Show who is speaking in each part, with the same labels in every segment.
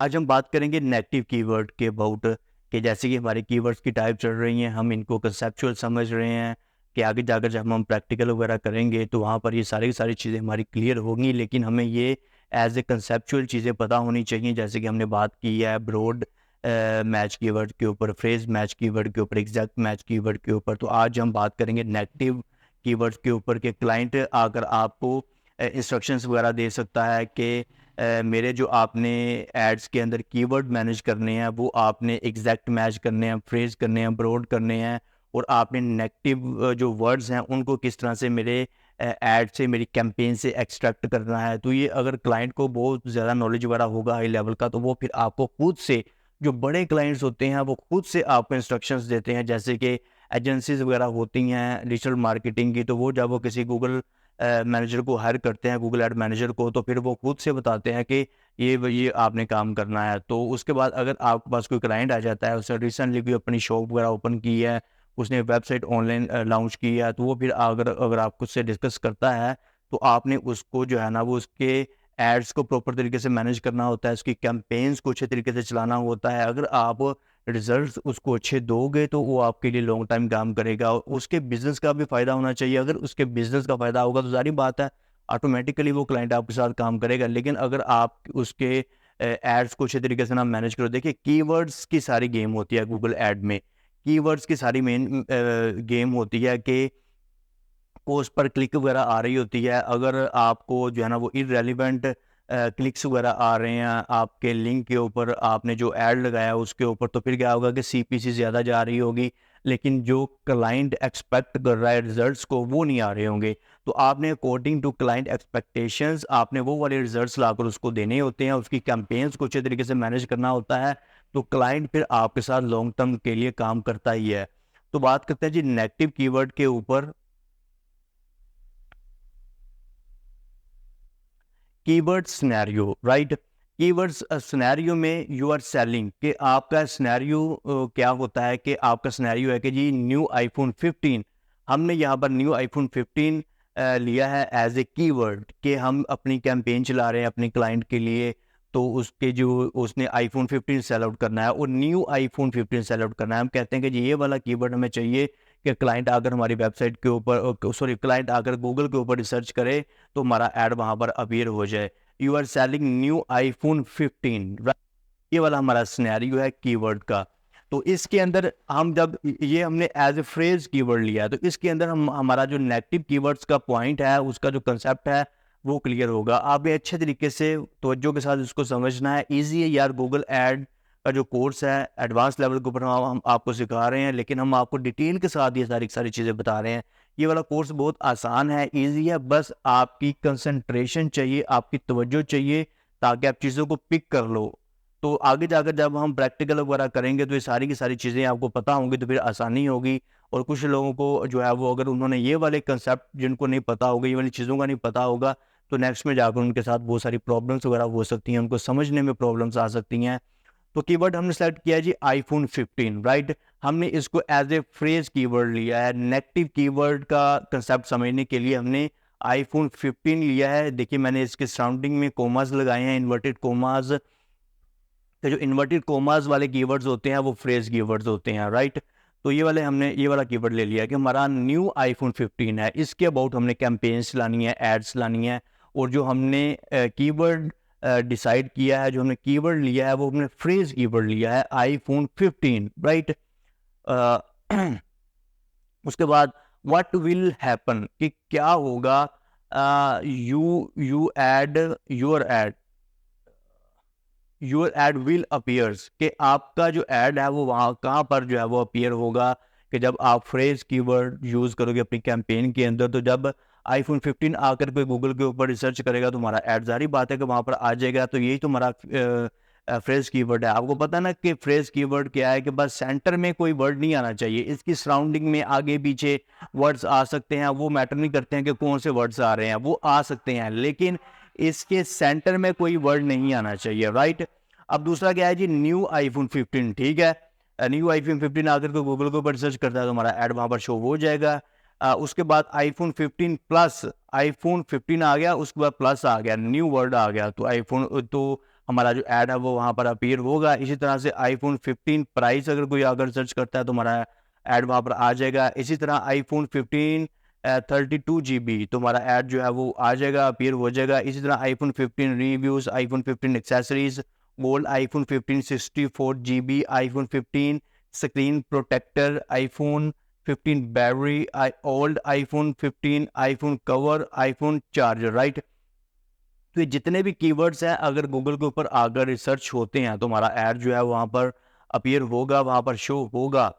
Speaker 1: आज हम बात करेंगे नेगेटिव कीवर्ड के अबाउट कि जैसे कि हमारी कीवर्ड्स की टाइप चल रही हैं, हम इनको कंसेप्चुअल समझ रहे हैं कि आगे जाकर जब हम प्रैक्टिकल वगैरह करेंगे तो वहाँ पर ये सारी की सारी चीज़ें हमारी क्लियर होंगी। लेकिन हमें ये एज ए कंसेप्चुअल चीज़ें पता होनी चाहिए, जैसे कि हमने बात की है ब्रॉड मैच कीवर्ड के ऊपर, फ्रेज मैच कीवर्ड के ऊपर, एग्जैक्ट मैच कीवर्ड के ऊपर। तो आज हम बात करेंगे नेगेटिव कीवर्ड्स के ऊपर कि क्लाइंट अगर आपको इंस्ट्रक्शंस वगैरह दे सकता है कि मेरे जो आपने एड्स के अंदर कीवर्ड मैनेज करने हैं वो आपने एग्जैक्ट मैच करने हैं, फ्रेज करने हैं, ब्रॉड करने हैं, और आपने नेगेटिव जो वर्ड्स हैं उनको किस तरह से मेरे एड से, मेरी कैंपेन से एक्सट्रैक्ट करना है। तो ये अगर क्लाइंट को बहुत ज़्यादा नॉलेज वगैरह होगा हाई लेवल का, तो वो फिर आपको खुद से, जो बड़े क्लाइंट्स होते हैं वो खुद से आपको इंस्ट्रक्शंस देते हैं। जैसे कि एजेंसीज वगैरह होती हैं डिजिटल मार्केटिंग की, तो वो जब वो किसी गूगल मैनेजर को हायर करते हैं, गूगल एड मैनेजर को, तो फिर वो खुद से बताते हैं कि ये आपने काम करना है। तो उसके बाद अगर आपके पास कोई क्लाइंट आ जाता है, उसने रिसेंटली कोई अपनी शॉप वगैरह ओपन की है, उसने वेबसाइट ऑनलाइन लॉन्च की है, तो वो फिर अगर अगर आप खुद से डिस्कस करता है तो आपने उसको जो है ना वो उसके एड्स को प्रॉपर तरीके से मैनेज करना होता है, उसकी कैंपेन्स को अच्छे तरीके से चलाना होता है। अगर आप रिजल्ट्स उसको अच्छे दोगे तो वो आपके लिए लॉन्ग टाइम काम करेगा, और उसके बिजनेस का भी फायदा होना चाहिए। अगर उसके बिजनेस का फायदा होगा तो सारी बात है, ऑटोमेटिकली वो क्लाइंट आपके साथ काम करेगा। लेकिन अगर आप उसके एड्स को अच्छे तरीके से ना मैनेज करो, देखिए कीवर्ड्स की सारी गेम होती है गूगल एड में। कीवर्ड्स की सारी मेन गेम होती है कि पोस्ट पर क्लिक वगैरह आ रही होती है। अगर आपको जो है ना वो इररेलेवेंट क्लिक्स वगैरह आ रहे हैं आपके लिंक के ऊपर, आपने जो ऐड लगाया उसके ऊपर, तो फिर क्या होगा कि सीपीसी ज़्यादा जा रही होगी, लेकिन जो क्लाइंट एक्सपेक्ट कर रहा है रिजल्ट्स को वो नहीं आ रहे होंगे। तो आपने अकॉर्डिंग टू क्लाइंट एक्सपेक्टेशंस आपने वो वाले रिजल्ट्स लाकर उसको देने होते हैं, उसकी कैंपेन्स को अच्छे तरीके से मैनेज करना होता है। तो क्लाइंट फिर आपके साथ लॉन्ग टर्म के लिए काम करता ही है। तो बात करते हैं जी नेगेटिव कीवर्ड के ऊपर। Keyword scenario, right. Keywords scenario में यू आर सेलिंग कि आपका सिनेरियो क्या होता है कि आपका सिनेरियो है कि जी न्यू आईफोन 15, हमने यहाँ पर न्यू आईफोन 15 लिया है एज ए कीवर्ड कि हम अपनी कैंपेन चला रहे हैं अपने क्लाइंट के लिए। तो उसके जो उसने आईफोन 15 सेल आउट करना है और न्यू आईफोन 15 सेल आउट करना है, हम कहते हैं कि जी ये वाला कीवर्ड हमें चाहिए कि क्लाइंट आकर हमारी वेबसाइट के ऊपर, सॉरी, क्लाइंट आकर गूगल के ऊपर रिसर्च करे तो हमारा ऐड वहां पर अपीयर हो जाए। You are selling new iPhone 15, right. ये वाला हमारा सिनेरियो है कीवर्ड का। तो इसके अंदर हम जब ये हमने एज ए फ्रेज कीवर्ड लिया है, तो इसके अंदर हम हमारा जो नेगेटिव कीवर्ड्स का पॉइंट है, उसका जो कंसेप्ट है वो क्लियर होगा। आप ये अच्छे तरीके से तवज्जो के साथ इसको समझना है। ईजी है यार, गूगल एड का जो कोर्स है एडवांस लेवल के ऊपर हम आपको सिखा रहे हैं, लेकिन हम आपको डिटेल के साथ ये सारी सारी चीज़ें बता रहे हैं। ये वाला कोर्स बहुत आसान है, इजी है, बस आपकी कंसंट्रेशन चाहिए, आपकी तवज्जो चाहिए, ताकि आप चीज़ों को पिक कर लो। तो आगे जाकर जब हम प्रैक्टिकल वगैरह करेंगे तो ये सारी की सारी चीज़ें आपको पता होंगी, तो फिर आसानी होगी। और कुछ लोगों को जो है वो, अगर उन्होंने ये वाले कंसेप्ट जिनको नहीं पता होगा, ये वाली चीज़ों का नहीं पता होगा, तो नेक्स्ट में जाकर उनके साथ बहुत सारी प्रॉब्लम्स वगैरह हो सकती हैं, उनको समझने में प्रॉब्लम्स आ सकती हैं। तो कीवर्ड हमने सेलेक्ट किया है जी आईफोन 15, राइट। हमने इसको एज ए फ्रेज कीवर्ड लिया है। नेगेटिव कीवर्ड का कंसेप्ट समझने के लिए हमने आईफोन 15 लिया है। देखिए मैंने इसके सराउंडिंग में कोमास लगाए हैं, इन्वर्टेड कोमास। तो जो इन्वर्टेड कोमास वाले कीवर्ड्स होते हैं वो फ्रेज कीवर्ड्स होते हैं, राइट। तो ये वाले हमने ये वाला कीवर्ड ले लिया कि हमारा न्यू आईफोन 15 है, इसके अबाउट हमने कैंपेन्स लानी है, एड्स लानी है। और जो हमने कीवर्ड डिसाइड किया है, जो हमने कीवर्ड लिया है, वो हमने फ्रेज कीवर्ड लिया है आईफोन 15, राइट। उसके बाद व्हाट विल हैपन कि क्या होगा, you you add your ad, your ad will appears कि आपका जो एड है वो वहाँ कहाँ पर जो है वो अपीयर होगा, कि जब आप फ्रेज कीवर्ड यूज़ करोगे अपनी कैंपेन के अंदर। तो जब आईफोन 15 आकर कोई गूगल के ऊपर रिसर्च करेगा तो हमारा ऐड, जारी बात है कि वहाँ पर आ जाएगा। तो यही तो हमारा फ्रेज कीवर्ड है। आपको पता ना कि फ्रेज कीवर्ड क्या है, कि बस सेंटर में कोई वर्ड नहीं आना चाहिए, इसकी सराउंडिंग में आगे पीछे वर्ड्स आ सकते हैं, वो मैटर नहीं करते हैं कि कौन से वर्ड्स आ रहे हैं, वो आ सकते हैं, लेकिन इसके सेंटर में कोई वर्ड नहीं आना चाहिए, राइट। अब दूसरा क्या है जी, न्यू आईफोन 15, ठीक है। न्यू आईफोन 15 आकर के गूगल के ऊपर सर्च करता है तो हमारा ऐड वहां पर शो हो जाएगा। उसके बाद आईफोन 15 प्लस, आईफोन 15 आ गया, उसके बाद प्लस आ गया, न्यू वर्ड आ गया, तो आईफोन, तो हमारा जो ऐड है वो वहाँ पर अपीयर होगा। इसी तरह से आईफोन 15 प्राइस अगर कोई अगर सर्च करता है तो हमारा ऐड वहाँ पर आ जाएगा। इसी तरह आईफोन 15 32 GB तो हमारा ऐड जो है वो आ जाएगा, अपीयर हो जाएगा। इसी तरह iPhone 15 reviews, iPhone 15 accessories, gold iPhone 15 64 GB, iPhone 15 screen protector, iPhone 15 battery, old iPhone 15, iPhone cover, iPhone charger, right. तो ये जितने भी कीवर्ड्स हैं अगर गूगल के ऊपर अगर रिसर्च होते हैं तो हमारा ऐड जो है वहाँ पर अपीयर होगा, वहाँ पर शो होगा।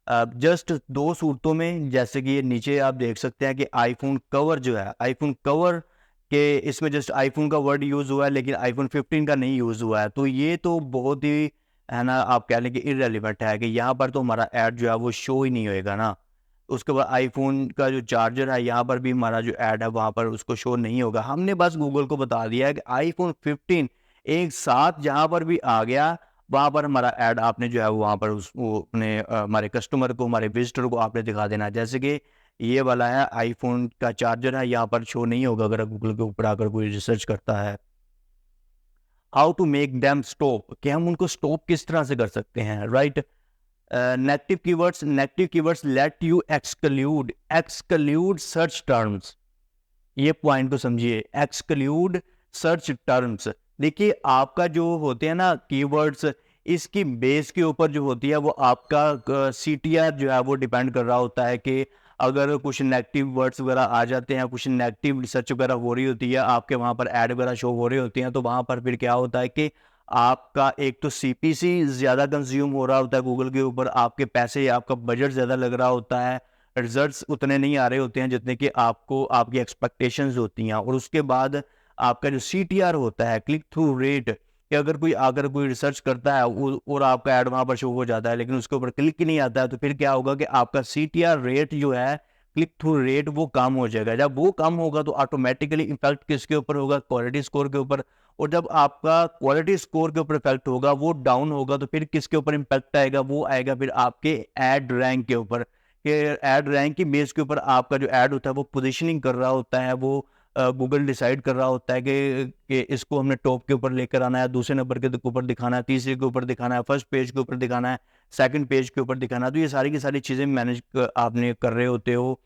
Speaker 1: जस्ट दो सूरतों में, जैसे कि ये नीचे आप देख सकते हैं कि आईफोन कवर जो है, आईफोन कवर के इसमें जस्ट आईफोन का वर्ड यूज़ हुआ है लेकिन आईफोन 15 का नहीं यूज़ हुआ है। तो ये तो बहुत ही है ना, आप कह लें कि इररेलेवेंट है कि यहाँ पर तो हमारा ऐड जो है वो शो ही नहीं होएगा ना। उसके बाद आईफोन का जो चार्जर है यहाँ पर भी हमारा जो ऐड है वहाँ पर उसको शो नहीं होगा। हमने बस गूगल को बता दिया है कि आईफोन 15 एक साथ जहाँ पर भी आ गया वहाँ पर हमारा ऐड आपने जो है वहाँ पर उस वो अपने हमारे कस्टमर को, हमारे विजिटर को आपने दिखा देना है। जैसे कि ये वाला है आईफोन का चार्जर है, यहाँ पर शो नहीं होगा अगर गूगल के ऊपर आकर कोई रिसर्च करता है। How to make them stop, कि हम उनको स्टॉप किस तरह से कर सकते हैं, right. Negative keywords let you exclude search terms. ये पॉइंट को समझिए, एक्सक्लूड सर्च टर्म्स। देखिए आपका जो होते हैं ना कीवर्ड्स, इसकी बेस के ऊपर जो होती है वो आपका सीटीआर जो है वो डिपेंड कर रहा होता है कि अगर कुछ नेगेटिव वर्ड्स वगैरह आ जाते हैं, कुछ नेगेटिव रिसर्च वगैरह हो रही होती है, आपके वहाँ पर ऐड वगैरह शो हो रही होती हैं, तो वहाँ पर फिर क्या होता है कि आपका एक तो सीपीसी ज़्यादा कंज्यूम हो रहा होता है गूगल के ऊपर, आपके पैसे, आपका बजट ज़्यादा लग रहा होता है, रिजल्ट्स उतने नहीं आ रहे होते हैं जितने कि आपको आपकी एक्सपेक्टेशंस होती हैं। और उसके बाद आपका जो सीटीआर होता है, क्लिक थ्रू रेट, कि अगर कोई रिसर्च करता है और आपका ऐड वहाँ पर शो हो जाता है लेकिन उसके ऊपर क्लिक ही नहीं आता है, तो फिर क्या होगा कि आपका सीटीआर रेट जो है, क्लिक थ्रू रेट, वो कम हो जाएगा। जब वो कम होगा तो ऑटोमेटिकली इफेक्ट किसके ऊपर होगा, क्वालिटी स्कोर के ऊपर। और जब आपका क्वालिटी स्कोर के ऊपर इफेक्ट होगा, वो डाउन होगा, तो फिर किसके ऊपर इम्पैक्ट आएगा, वो आएगा फिर आपके ऐड रैंक के ऊपर। कि ऐड रैंक की बेस के ऊपर आपका जो ऐड होता है वो पोजीशनिंग कर रहा होता है, वो गूगल डिसाइड कर रहा होता है कि इसको हमने टॉप के ऊपर लेकर आना है, दूसरे नंबर के ऊपर दिखाना है, तीसरे के ऊपर दिखाना है, फर्स्ट पेज के ऊपर दिखाना है, सेकंड पेज के ऊपर दिखाना है। तो ये सारी की सारी चीज़ें मैनेज आपने कर रहे होते हो।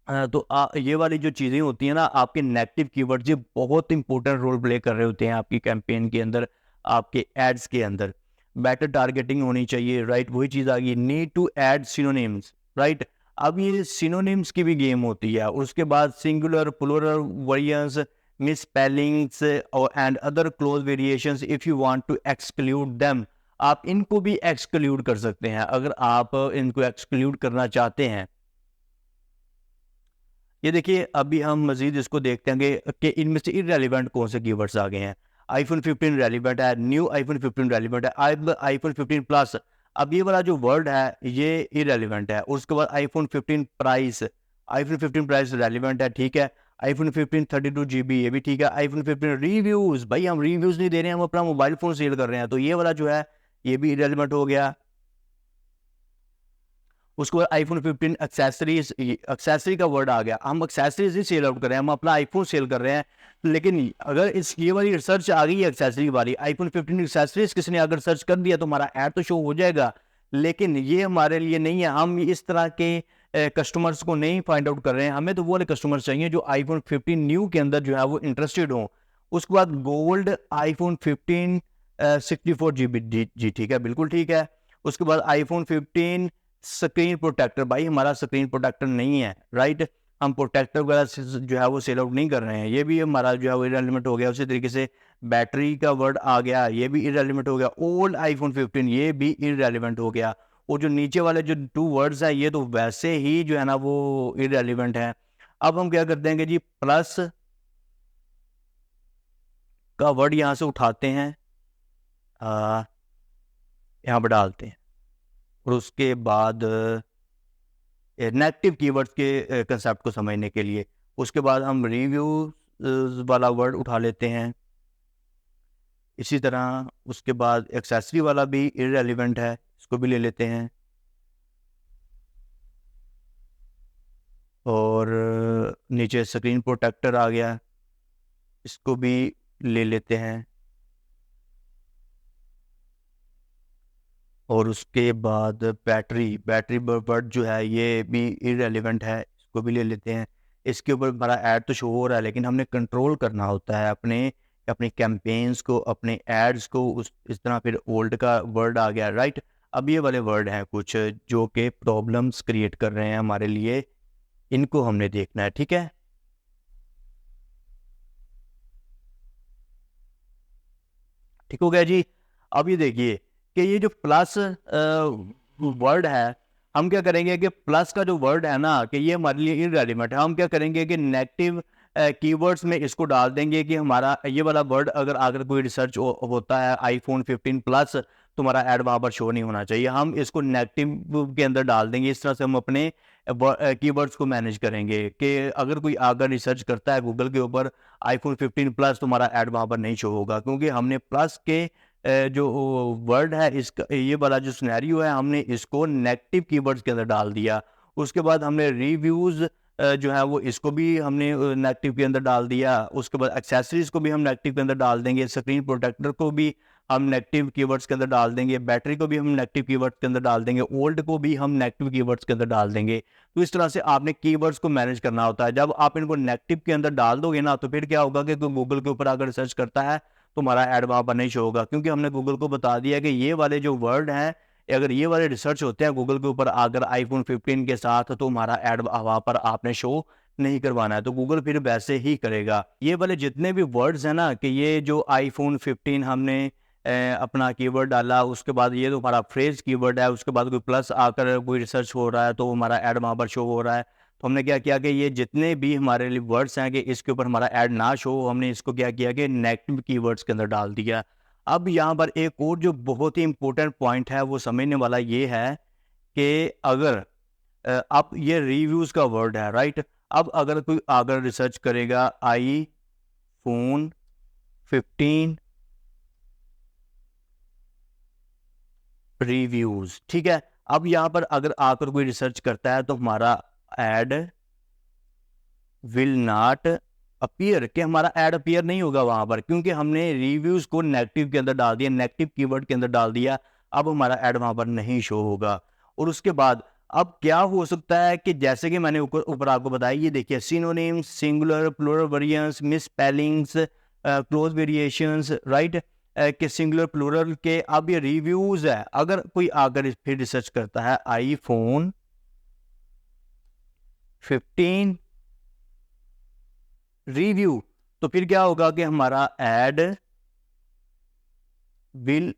Speaker 1: तो ये वाली जो चीज़ें होती हैं ना, आपके नेगेटिव कीवर्ड्स ये बहुत इंपॉर्टेंट रोल प्ले कर रहे होते हैं आपकी कैंपेन के अंदर, आपके एड्स के अंदर। बेटर टारगेटिंग होनी चाहिए, राइट। वही चीज़ आ गई, need to add synonyms, right. अब ये सिनोनिम्स की भी गेम होती है, और उसके बाद singular, plural, variance, miss spellings और and other close variations if you want to exclude them. आप इनको भी एक्सक्लूड कर सकते हैं अगर आप इनको एक्सक्लूड करना चाहते हैं। ये देखिए अभी हम मजीद इसको देखते हैं कि इनमें से इरेलीवेंट कौन से कीवर्ड्स आ गए हैं। आईफोन 15 रेलिवेंट है, न्यू आईफोन 15 रेलिवेंट है, आईफोन 15 प्लस। अब ये वाला जो वर्ड है ये इरेलीवेंट है। उसके बाद iPhone 15 price, iPhone 15 price relevant है, ठीक है। आईफोन 15 32 GB, ये भी ठीक है। आईफोन 15 रिव्यूज, भाई हम रिव्यूज नहीं दे रहे हैं, हम अपना मोबाइल फोन सेल कर रहे हैं, तो ये वाला जो है ये भी इरेलीवेंट हो गया। उसके बाद आईफोन 15 एक्सेसरीज, एक्सेसरी का वर्ड आ गया, हम एक्सेसरीज ही सेल आउट कर रहे हैं, हम अपना आईफोन सेल कर रहे हैं। लेकिन अगर इस ये वाली रिसर्च आ गई है एक्सेसरी वाली, आईफोन 15 एक्सेसरीज किसी ने अगर सर्च कर दिया तो हमारा ऐड तो शो हो जाएगा। लेकिन ये हमारे लिए नहीं है, हम इस तरह के कस्टमर्स को नहीं फाइंड आउट कर रहे हैं। हमें तो वो वाले कस्टमर्स चाहिए जो आईफोन 15 न्यू के अंदर जो है वो इंटरेस्टेड हो। उसके बाद गोल्ड आईफोन 15 64 GB, जी ठीक है, बिल्कुल ठीक है। उसके बाद आईफोन 15 स्क्रीन प्रोटेक्टर, भाई हमारा स्क्रीन प्रोटेक्टर नहीं है, राइट। हम प्रोटेक्टर वगैरह जो है वो सेल आउट नहीं कर रहे हैं, ये भी हमारा जो है वो इरेलीवेंट हो गया। उसी तरीके से बैटरी का वर्ड आ गया, ये भी इरेलीवेंट हो गया। ओल्ड आईफोन 15, ये भी इरेलीवेंट हो गया। और जो नीचे वाले जो 2 वर्ड्स हैं ये तो वैसे ही जो है ना वो इरेलीवेंट है। अब हम क्या करते हैं कि जी प्लस का वर्ड यहाँ से उठाते हैं, यहाँ पर डालते हैं, और उसके बाद नेगेटिव कीवर्ड्स के कंसेप्ट को समझने के लिए उसके बाद हम रिव्यू वाला वर्ड उठा लेते हैं। इसी तरह उसके बाद एक्सेसरी वाला भी इररेलेवेंट है, इसको भी ले लेते हैं। और नीचे स्क्रीन प्रोटेक्टर आ गया, इसको भी ले लेते हैं। और उसके बाद बैटरी वर्ड जो है ये भी इरेलीवेंट है, इसको भी ले लेते हैं। इसके ऊपर हमारा ऐड तो शो हो रहा है, लेकिन हमने कंट्रोल करना होता है अपने अपने कैंपेन्स को, अपने एड्स को। उस इस तरह फिर ओल्ड का वर्ड आ गया, राइट। अब ये वाले वर्ड हैं कुछ जो कि प्रॉब्लम्स क्रिएट कर रहे हैं हमारे लिए, इनको हमने देखना है, ठीक है। ठीक हो गया जी। अब ये देखिए कि ये जो प्लस वर्ड है, हम क्या करेंगे कि प्लस का जो वर्ड है ना, कि ये हमारे लिए इररेलेवेंट है। हम क्या करेंगे कि नेगेटिव कीवर्ड्स में इसको डाल देंगे कि हमारा ये वाला वर्ड अगर कोई रिसर्च होता है iPhone 15 प्लस, तो हमारा ऐड वहाँ पर शो नहीं होना चाहिए। हम इसको नेगेटिव के अंदर डाल देंगे। इस तरह से हम अपने कीवर्ड्स को मैनेज करेंगे कि अगर कोई अगर रिसर्च करता है गूगल के ऊपर iPhone 15 प्लस, तो हमारा ऐड वहाँ पर नहीं शो होगा, क्योंकि हमने प्लस के जो वर्ड है, इसका ये वाला जो सिनेरियो है, हमने इसको नेगेटिव कीवर्ड्स के अंदर डाल दिया। उसके बाद हमने रिव्यूज़ जो है वो इसको भी हमने नेगेटिव के अंदर डाल दिया। उसके बाद एक्सेसरीज को भी हम नेगेटिव के अंदर डाल देंगे। स्क्रीन प्रोटेक्टर को भी हम नेगेटिव कीवर्ड्स के अंदर डाल देंगे। बैटरी को भी हम नेगेटिव कीवर्ड्स के अंदर डाल देंगे। ओल्ड को भी हम नेगेटिव कीवर्ड्स के अंदर डाल देंगे। तो इस तरह से आपने कीवर्ड्स को मैनेज करना होता है। जब आप इनको नेगेटिव के अंदर डाल दोगे ना, तो फिर क्या होगा कि कोई गूगल के ऊपर अगर रिसर्च करता है तो हमारा ऐड वहाँ पर नहीं शो होगा, क्योंकि हमने गूगल को बता दिया कि ये वाले जो वर्ड हैं, अगर ये वाले रिसर्च होते हैं गूगल के ऊपर अगर iPhone 15 के साथ, तो हमारा ऐड वहाँ पर आपने शो नहीं करवाना है। तो गूगल फिर वैसे ही करेगा। ये वाले जितने भी वर्ड्स हैं ना, कि ये जो iPhone 15 हमने अपना कीवर्ड डाला, उसके बाद ये तो हमारा फ्रेज कीवर्ड है, उसके बाद कोई प्लस आकर कोई रिसर्च हो रहा है तो हमारा ऐड वहाँ पर शो हो रहा है। तो हमने क्या किया कि ये जितने भी हमारे लिए वर्ड्स हैं कि इसके ऊपर हमारा ऐड ना शो हो, हमने इसको क्या किया कि नेगेटिव कीवर्ड्स के अंदर डाल दिया। अब यहाँ पर एक और जो बहुत ही इंपॉर्टेंट पॉइंट है वो समझने वाला ये है कि अगर अब ये रिव्यूज का वर्ड है, राइट। अब अगर कोई अगर रिसर्च करेगा iPhone 15 रिव्यूज, ठीक है। अब यहाँ पर अगर आकर कोई रिसर्च करता है तो हमारा एड विल नॉट अपीयर, कि हमारा ऐड अपीयर नहीं होगा वहां पर, क्योंकि हमने रिव्यूज को नेगेटिव के अंदर डाल दिया, नेगेटिव कीवर्ड के अंदर डाल दिया। अब हमारा ऐड वहां पर नहीं शो होगा। और उसके बाद अब क्या हो सकता है कि जैसे कि मैंने ऊपर आपको बताया, ये देखिए synonyms, singular, plural variants, miss spellings, close variations, right, कि सिंगुलर प्लूरल के। अब ये रिव्यूज है, अगर कोई आकर फिर रिसर्च करता है iPhone 15 रिव्यू, तो फिर क्या होगा कि हमारा ऐड विल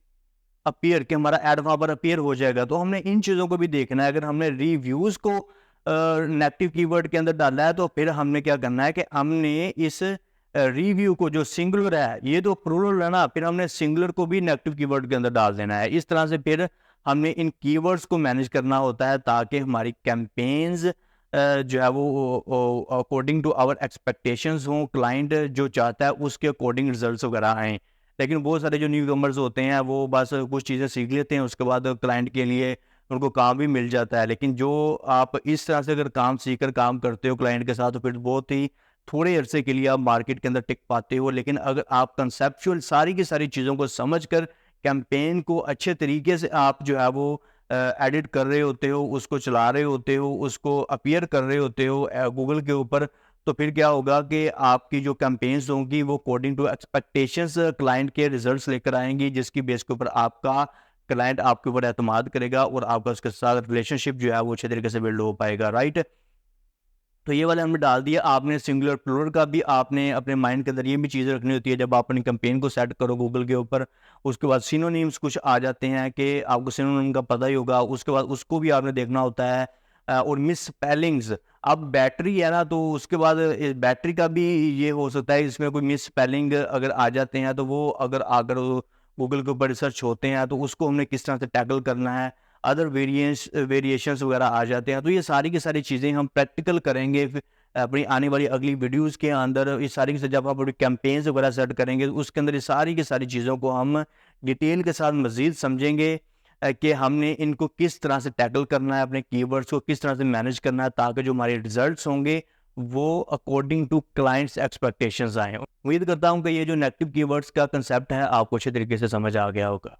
Speaker 1: अपीयर, कि हमारा ऐड वहां पर अपीयर हो जाएगा। तो हमने इन चीजों को भी देखना है। अगर हमने रिव्यूज को नेगेटिव कीवर्ड के अंदर डाला है, तो फिर हमने क्या करना है कि हमने इस रिव्यू को, जो सिंगुलर है, ये तो प्लूरल है ना, फिर हमने सिंगुलर को भी नेगेटिव कीवर्ड के अंदर डाल देना है। इस तरह से फिर हमने इन कीवर्ड्स को मैनेज करना होता है, ताकि हमारी कैंपेन्स जो है वो अकॉर्डिंग टू आवर एक्सपेक्टेशंस हों, क्लाइंट जो चाहता है उसके अकॉर्डिंग रिजल्ट्स वगैरह आएँ। लेकिन बहुत सारे जो न्यू कमर्स होते हैं वो बस कुछ चीज़ें सीख लेते हैं, उसके बाद क्लाइंट के लिए उनको काम भी मिल जाता है। लेकिन जो आप इस तरह से अगर काम सीख कर काम करते हो क्लाइंट के साथ, तो फिर बहुत ही थोड़े अरसे के लिए आप मार्केट के अंदर टिक पाते हो। लेकिन अगर आप कंसेप्चुअल सारी की सारी चीज़ों को समझ कर कैंपेन को अच्छे तरीके से आप जो है वो एडिट कर रहे होते हो, उसको चला रहे होते हो, उसको अपीयर कर रहे होते हो गूगल के ऊपर, तो फिर क्या होगा कि आपकी जो कैंपेन्स होंगी वो अकॉर्डिंग टू एक्सपेक्टेशंस क्लाइंट के रिजल्ट्स लेकर आएंगी, जिसकी बेस के ऊपर आपका क्लाइंट आपके ऊपर एतमाद करेगा और आपका उसके साथ रिलेशनशिप जो है वो अच्छे तरीके से बिल्ड हो पाएगा, राइट। तो ये वाले हमने डाल दिया। आपने सिंगुलर प्लूरल का भी आपने अपने माइंड के अंदर ये भी चीज़ें रखनी होती है जब आप अपनी कैंपेन को सेट करो गूगल के ऊपर। उसके बाद सिनोनिम्स कुछ आ जाते हैं कि आपको सिनोनिम का पता ही होगा, उसके बाद उसको भी आपने देखना होता है। और मिस स्पेलिंग्स, अब बैटरी है ना, तो उसके बाद बैटरी का भी ये हो सकता है, इसमें कोई मिस स्पेलिंग अगर आ जाते हैं तो वो अगर अगर गूगल के ऊपर रिसर्च होते हैं तो उसको हमने किस तरह से टैकल करना है। अदर वेरिएशंस वगैरह आ जाते हैं। तो ये सारी की सारी चीज़ें हम प्रैक्टिकल करेंगे अपनी आने वाली अगली वीडियोस के अंदर। ये सारी की जब आप कैंपेन्स वगैरह सेट करेंगे तो उसके अंदर ये सारी की सारी चीज़ों को हम डिटेल के साथ मज़ीद समझेंगे कि हमने इनको किस तरह से टैकल करना है, अपने कीवर्ड्स को किस तरह से मैनेज करना है, ताकि जो हमारे रिजल्ट्स होंगे वो अकॉर्डिंग टू क्लाइंट्स एक्सपेक्टेशंस आए। उम्मीद करता हूँ कि ये जो नेगेटिव कीवर्ड्स का कंसेप्ट है आपको अच्छे तरीके से समझ आ गया होगा।